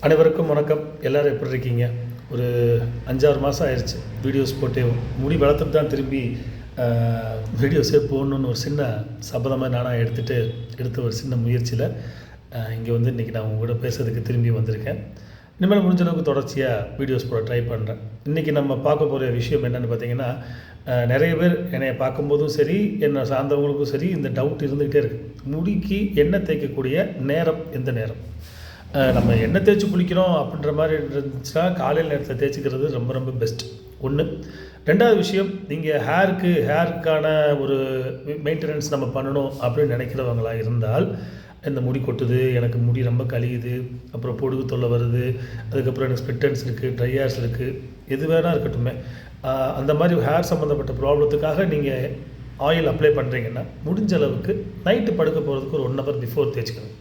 அனைவருக்கும் வணக்கம். எல்லோரும் எப்படி இருக்கீங்க? ஒரு 5-6 மாதம் ஆயிடுச்சு வீடியோஸ் போட்டே. முடி வளர்த்துட்டு தான் திரும்பி வீடியோஸே போடணுன்னு ஒரு சின்ன சபதமாக நானாக எடுத்த ஒரு சின்ன முயற்சியில் இங்கே வந்து இன்றைக்கி நான் உங்கள் கூட பேசுறதுக்கு திரும்பி வந்திருக்கேன். இனிமேல் முடிஞ்ச அளவுக்கு தொடர்ச்சியாக வீடியோஸ் போட ட்ரை பண்ணுறேன். இன்றைக்கி நம்ம பார்க்க போகிற விஷயம் என்னென்னு பார்த்தீங்கன்னா, நிறைய பேர் என்னை பார்க்கும்போதும் சரி, என்னை சார்ந்தவங்களுக்கும் சரி, இந்த டவுட் இருந்துக்கிட்டே இருக்குது. முடிக்கு எண்ணெய் தேய்க்கக்கூடிய நேரம் எந்த நேரம்? நம்ம எண்ணெய் தேய்ச்சி குளிக்கிறோம் அப்படின்ற மாதிரி இருந்துச்சுன்னா காலையில் நேரத்தில் தேய்ச்சிக்கிறது ரொம்ப ரொம்ப பெஸ்ட். ஒன்று. ரெண்டாவது விஷயம், நீங்கள் ஹேருக்கான ஒரு மெயின்டெனன்ஸ் நம்ம பண்ணணும் அப்படின்னு நினைக்கிறவங்களா இருந்தால், இந்த முடி கொட்டுது, எனக்கு முடி ரொம்ப கழியுது, அப்புறம் பொடுகு தொல்லை வருது, அதுக்கப்புறம் எனக்கு ஸ்பிட்டன்ஸ் இருக்குது, ட்ரை ஹேர்ஸ் இருக்குது, எது வேணால் இருக்கட்டுமே, அந்த மாதிரி ஹேர் சம்மந்தப்பட்ட ப்ராப்ளத்துக்காக நீங்கள் ஆயில் அப்ளை பண்ணுறீங்கன்னா முடிஞ்ச அளவுக்கு நைட்டு படுக்க போகிறதுக்கு ஒரு 1 ஹவர் பிஃபோர் தேய்ச்சிக்கணும்.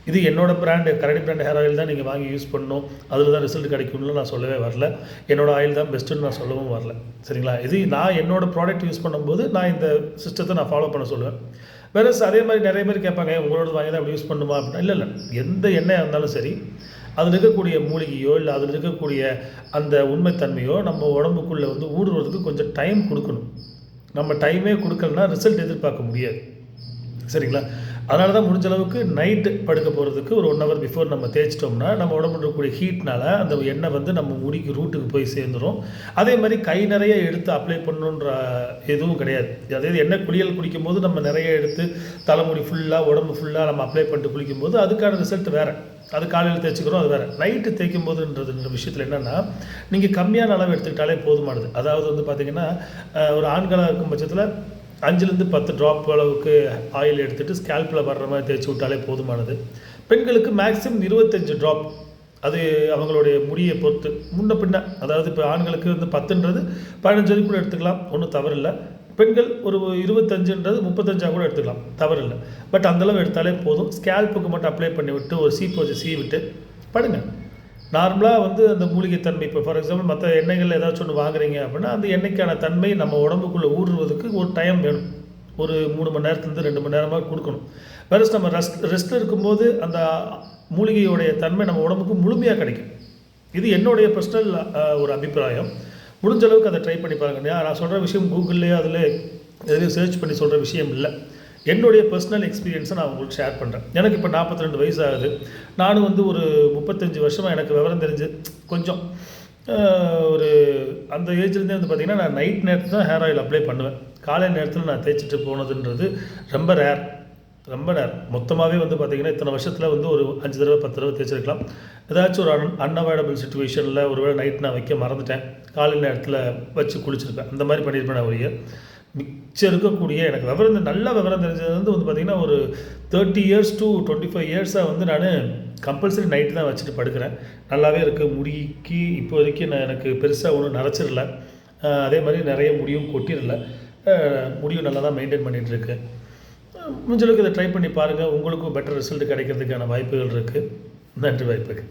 இது என்னோடய பிராண்டு, கரடி பிராண்ட் ஹேர் ஆயில் தான் நீங்கள் வாங்கி யூஸ் பண்ணணும், அதில் தான் ரிசல்ட் கிடைக்கும்னு நான் சொல்லவே வரல. என்னோடய ஆயில் தான் பெஸ்ட்டுன்னு நான் சொல்லவும் வரல. சரிங்களா? இது நான் என்னோடய ப்ராடக்ட் யூஸ் பண்ணும்போது நான் இந்த சிஸ்டத்தை நான் ஃபாலோ பண்ண சொல்லுவேன். வேறு அதே மாதிரி நிறைய பேர் கேட்பாங்க, உங்களோட வாங்கி தான் அப்படி யூஸ் பண்ணுமா அப்படின்னா, இல்லை எந்த எண்ணெயாக இருந்தாலும் சரி, அதில் இருக்கக்கூடிய மூலிகையோ இல்லை அதில் இருக்கக்கூடிய அந்த உண்மைத்தன்மையோ நம்ம உடம்புக்குள்ளே வந்து ஊடுருவதுக்கு கொஞ்சம் டைம் கொடுக்கணும். நம்ம டைமே கொடுக்கலன்னா ரிசல்ட் எதிர்பார்க்க முடியாது. சரிங்களா? அதனால தான் முடிஞ்ச அளவுக்கு நைட்டு படுக்க போகிறதுக்கு ஒரு 1 ஹவர் பிஃபோர் நம்ம தேய்ச்சிட்டோம்னா நம்ம உடம்புல இருக்கக்கூடிய ஹீட்னால் அந்த எண்ணெய் வந்து நம்ம முடிக்கு ரூட்டுக்கு போய் சேர்ந்துடும். அதே மாதிரி கை நிறைய எடுத்து அப்ளை பண்ணணுன்ற எதுவும் கிடையாது. அதாவது எண்ணெய் குளியல் குடிக்கும்போது நம்ம நிறைய எடுத்து தலைமுடி ஃபுல்லாக உடம்பு ஃபுல்லாக நம்ம அப்ளை பண்ணிட்டு குளிக்கும்போது அதுக்கான ரிசல்ட் வேறு. அது காலையில் தேய்ச்சிக்கிறோம், அது வேறு. நைட்டு தேய்க்கும் போதுன்ற விஷயத்தில் என்னென்னா, நீங்கள் கம்மியான அளவு எடுத்துக்கிட்டாலே போதுமானது. அதாவது வந்து பார்த்திங்கன்னா, ஒரு ஆண்களாக இருக்கும் பட்சத்தில் 5-10 ட்ராப் அளவுக்கு ஆயில் எடுத்துகிட்டு ஸ்கேல்பில் வர்ற மாதிரி தேய்ச்சி விட்டாலே போதுமானது. பெண்களுக்கு மேக்ஸிமம் 25 ட்ராப், அது அவங்களுடைய முடியை பொறுத்து முன்ன பின்ன. அதாவது இப்போ ஆண்களுக்கு வந்து 10ன்றது 15 வரைக்கும் கூட எடுத்துக்கலாம், ஒன்றும் தவறில்லை. பெண்கள் ஒரு 25ன்றது 35 கூட எடுத்துக்கலாம், தவறில்லை. பட் அந்தளவு எடுத்தாலே போதும். ஸ்கேல்ப்புக்கு மட்டும் அப்ளை பண்ணி விட்டு ஒரு சீப்பு வச்சு சீவிட்டு படுங்க. நார்மலாக வந்து அந்த மூலிகை தன்மை, இப்போ ஃபார் எக்ஸாம்பிள் மற்ற எண்ணெய்கள் ஏதாச்சும் ஒன்று வாங்குறீங்க அப்படின்னா அந்த எண்ணெய்க்கான தன்மை நம்ம உடம்புக்குள்ளே ஊடுருவதுக்கு ஒரு டைம் வேணும். ஒரு 3 மணி நேரத்துலேருந்து 2 மணி நேரமாக கொடுக்கணும். வேறு நம்ம ரெஸ்ட்டில் இருக்கும்போது அந்த மூலிகையோடைய தன்மை நம்ம உடம்புக்கு முழுமையாக கிடைக்கும். இது என்னுடைய பர்சனல் ஒரு அபிப்பிராயம். முடிஞ்ச அளவுக்கு அதை ட்ரை பண்ணி பாருங்க. நான் சொல்கிற விஷயம் கூகுள்லேயே அதில் எதுலேயும் சர்ச் பண்ணி சொல்கிற விஷயம் இல்லை. என்னுடைய பர்சனல் எக்ஸ்பீரியன்ஸை நான் உங்களுக்கு ஷேர் பண்ணுறேன். எனக்கு இப்போ 42 வயசு ஆகுது. நானும் வந்து ஒரு 35 வருஷமாக எனக்கு விவரம் தெரிஞ்சு கொஞ்சம் ஒரு அந்த ஏஜ்லேருந்தே வந்து பார்த்திங்கன்னா நான் நைட் நேரத்தில் தான் ஹேர் ஆயில் அப்ளை பண்ணுவேன். காலை நேரத்தில் நான் தேய்ச்சிட்டு போனதுன்றது ரொம்ப ரேர். மொத்தமாகவே வந்து பார்த்திங்கன்னா இத்தனை வருஷத்தில் வந்து ஒரு 5 தடவை 10 தடவை தேய்ச்சிருக்கலாம். ஏதாச்சும் ஒரு அன்அவாய்டபிள் சுச்சுவேஷனில் ஒருவேளை நைட் நான் வைக்க மறந்துட்டேன், காலை நேரத்தில் வச்சு குளிச்சிருப்பேன். அந்த மாதிரி பண்ணியிருப்பேன் நான். ஒரு மிச்சம் இருக்கக்கூடிய எனக்கு நல்ல விவரம் தெரிஞ்சது வந்து பார்த்திங்கன்னா ஒரு 30 இயர்ஸ் to 25 இயர்ஸாக வந்து நான் கம்பல்சரி நைட்டு தான் வச்சுட்டு படுக்கிறேன். நல்லாவே இருக்குது. முடிக்கு இப்போ வரைக்கும் எனக்கு பெருசாக ஒன்றும் நரைச்சிடல. அதே மாதிரி நிறைய முடியும் கொட்டிடல. முடியும் நல்லா தான் மெயின்டைன் பண்ணிகிட்ருக்கு. முடிஞ்சளவுக்கு இதை ட்ரை பண்ணி பாருங்கள். உங்களுக்கும் பெட்டர் ரிசல்ட் கிடைக்கிறதுக்கான வாய்ப்புகள் இருக்குது. நன்றி வாய்ப்புக்கு.